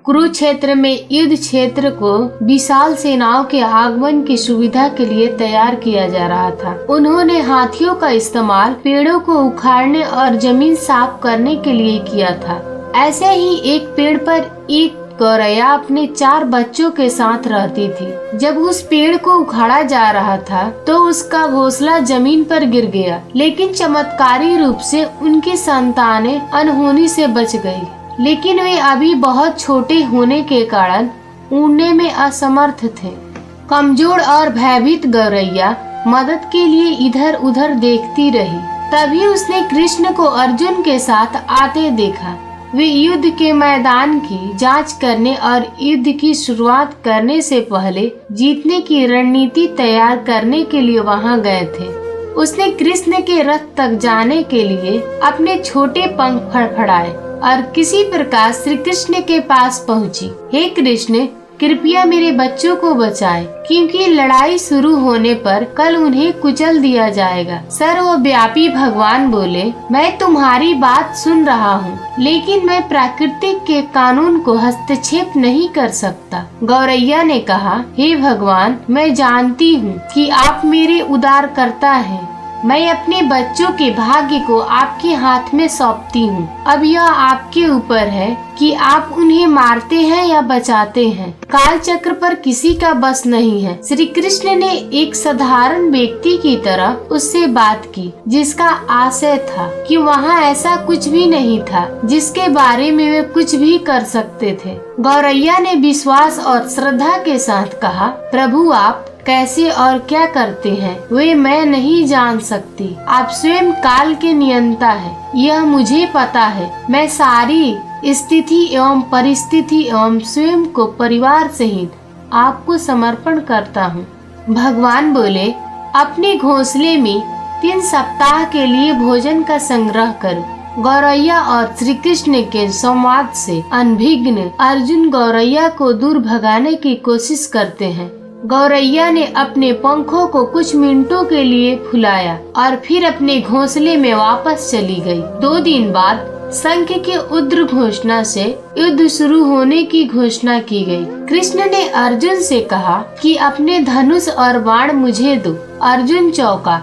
कुरुक्षेत्र में युद्ध क्षेत्र को विशाल सेनाओं के आगमन की सुविधा के लिए तैयार किया जा रहा था। उन्होंने हाथियों का इस्तेमाल पेड़ों को उखाड़ने और जमीन साफ करने के लिए किया था। ऐसे ही एक पेड़ पर एक गौरैया अपने 4 बच्चों के साथ रहती थी। जब उस पेड़ को उखाड़ा जा रहा था तो उसका घोंसला जमीन पर गिर गया, लेकिन चमत्कारी रूप से उनकी संतानें अनहोनी से बच गई। लेकिन वे अभी बहुत छोटे होने के कारण उड़ने में असमर्थ थे। कमजोर और भयभीत गौरैया मदद के लिए इधर उधर देखती रही। तभी उसने कृष्ण को अर्जुन के साथ आते देखा। वे युद्ध के मैदान की जांच करने और युद्ध की शुरुआत करने से पहले जीतने की रणनीति तैयार करने के लिए वहां गए थे। उसने कृष्ण के रथ तक जाने के लिए अपने छोटे पंख फड़फड़ाए और किसी प्रकार श्री कृष्ण के पास पहुंची। हे कृष्ण, कृपया मेरे बच्चों को बचाएं, क्योंकि लड़ाई शुरू होने पर कल उन्हें कुचल दिया जाएगा। सर्वव्यापी भगवान बोले, मैं तुम्हारी बात सुन रहा हूँ, लेकिन मैं प्राकृतिक के कानून को हस्तक्षेप नहीं कर सकता। गौरैया ने कहा, हे भगवान, मैं जानती हूँ कि आप मेरे उद्धारकर्ता हैं। मैं अपने बच्चों के भाग्य को आपके हाथ में सौंपती हूँ। अब यह आपके ऊपर है कि आप उन्हें मारते हैं या बचाते हैं। काल चक्र पर किसी का बस नहीं है। श्री कृष्ण ने एक साधारण व्यक्ति की तरह उससे बात की, जिसका आशय था कि वहाँ ऐसा कुछ भी नहीं था जिसके बारे में वे कुछ भी कर सकते थे। गौरैया ने विश्वास और श्रद्धा के साथ कहा, प्रभु आप कैसे और क्या करते हैं वे मैं नहीं जान सकती। आप स्वयं काल के नियंता हैं, यह मुझे पता है। मैं सारी स्थिति एवं परिस्थिति एवं स्वयं को परिवार सहित आपको समर्पण करता हूँ। भगवान बोले, अपने घोंसले में 3 सप्ताह के लिए भोजन का संग्रह करो। गौरैया और श्री कृष्ण के संवाद से अनभिज्ञ अर्जुन गौरैया को दूर भगाने की कोशिश करते हैं। गौरैया ने अपने पंखों को कुछ मिनटों के लिए फुलाया और फिर अपने घोंसले में वापस चली गई। 2 दिन बाद शंख के उग्र घोषणा से युद्ध शुरू होने की घोषणा की गई। कृष्ण ने अर्जुन से कहा कि अपने धनुष और बाण मुझे दो। अर्जुन चौंका,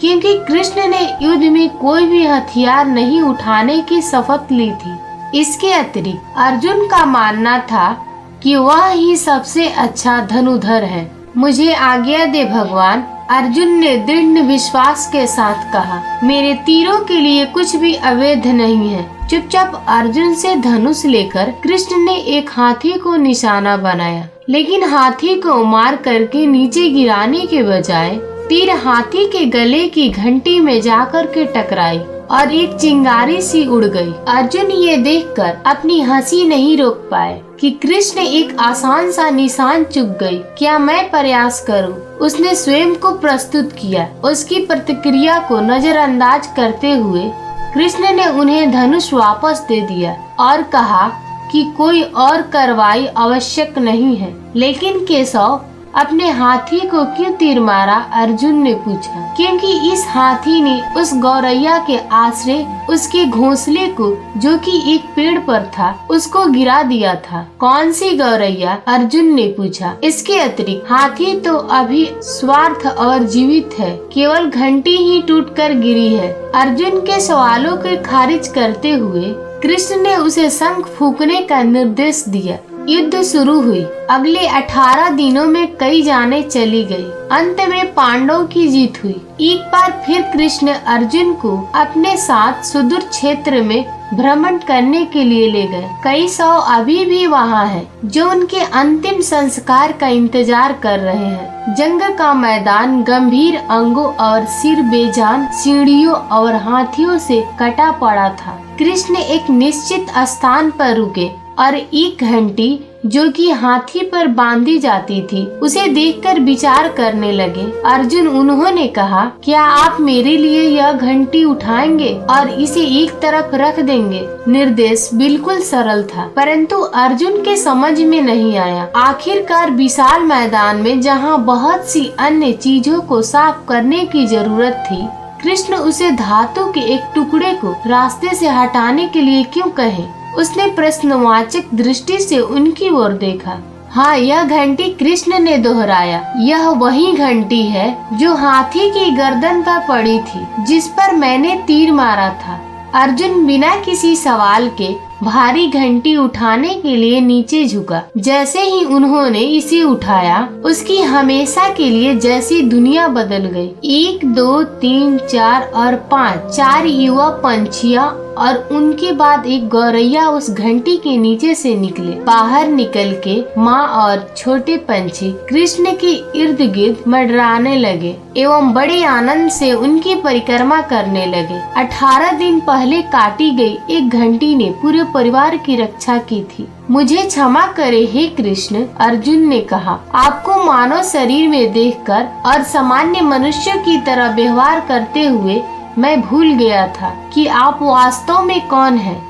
क्योंकि कृष्ण ने युद्ध में कोई भी हथियार नहीं उठाने की शपथ ली थी। इसके अतिरिक्त अर्जुन का मानना था कि वह ही सबसे अच्छा धनुधर है। मुझे आज्ञा दे भगवान, अर्जुन ने दृढ़ विश्वास के साथ कहा। मेरे तीरों के लिए कुछ भी अवैध नहीं है। चुपचाप अर्जुन से धनुष लेकर कृष्ण ने एक हाथी को निशाना बनाया, लेकिन हाथी को मार करके नीचे गिराने के बजाय तीर हाथी के गले की घंटी में जाकर के टकराई और एक चिंगारी सी उड़ गई। अर्जुन ये देखकर अपनी हंसी नहीं रोक पाए कि कृष्ण एक आसान सा निशान चूक गई। क्या मैं प्रयास करूं? उसने स्वयं को प्रस्तुत किया। उसकी प्रतिक्रिया को नजरअंदाज करते हुए कृष्ण ने उन्हें धनुष वापस दे दिया और कहा कि कोई और कार्रवाई आवश्यक नहीं है। लेकिन केशव, अपने हाथी को क्यों तीर मारा? अर्जुन ने पूछा। क्योंकि इस हाथी ने उस गौरैया के आश्रय उसके घोंसले को, जो कि एक पेड़ पर था, उसको गिरा दिया था। कौन सी गौरैया? अर्जुन ने पूछा। इसके अतिरिक्त हाथी तो अभी स्वार्थ और जीवित है, केवल घंटी ही टूटकर गिरी है। अर्जुन के सवालों को खारिज करते हुए कृष्ण ने उसे शंख फूंकने का निर्देश दिया। युद्ध शुरू हुई। अगले 18 दिनों में कई जानें चली गई। अंत में पांडवों की जीत हुई। एक बार फिर कृष्ण अर्जुन को अपने साथ सुदूर क्षेत्र में भ्रमण करने के लिए ले गए। कई सौ अभी भी वहाँ हैं, जो उनके अंतिम संस्कार का इंतजार कर रहे हैं। जंग का मैदान गंभीर अंगों और सिर बेजान सीढ़ियों और हाथियों से कटा पड़ा था। कृष्ण एक निश्चित स्थान पर रुके और एक घंटी, जो कि हाथी पर बांधी जाती थी, उसे देखकर विचार करने लगे। अर्जुन, उन्होंने कहा, क्या आप मेरे लिए यह घंटी उठाएंगे और इसे एक तरफ रख देंगे? निर्देश बिल्कुल सरल था, परंतु अर्जुन के समझ में नहीं आया। आखिरकार विशाल मैदान में, जहाँ बहुत सी अन्य चीजों को साफ करने की जरूरत थी, कृष्ण उसे धातु के एक टुकड़े को रास्ते से हटाने के लिए क्यों कहे? उसने प्रश्नवाचक दृष्टि से उनकी ओर देखा। हाँ, यह घंटी, कृष्ण ने दोहराया। यह वही घंटी है जो हाथी की गर्दन पर पड़ी थी, जिस पर मैंने तीर मारा था। अर्जुन बिना किसी सवाल के भारी घंटी उठाने के लिए नीचे झुका। जैसे ही उन्होंने इसे उठाया, उसकी हमेशा के लिए जैसी दुनिया बदल गई। 1 2 3 4 और 5 4 युवा पंछियां और उनके बाद एक गौरैया उस घंटी के नीचे से निकले। बाहर निकल के माँ और छोटे पंछी कृष्ण के इर्द गिर्द मंडराने लगे एवं बड़े आनंद से उनकी परिक्रमा करने लगे। 18 दिन पहले काटी गई एक घंटी ने पूरे परिवार की रक्षा की थी। मुझे क्षमा करे हे कृष्ण, अर्जुन ने कहा। आपको मानव शरीर में देखकर और सामान्य मनुष्यों की तरह व्यवहार करते हुए मैं भूल गया था कि आप वास्तव में कौन हैं।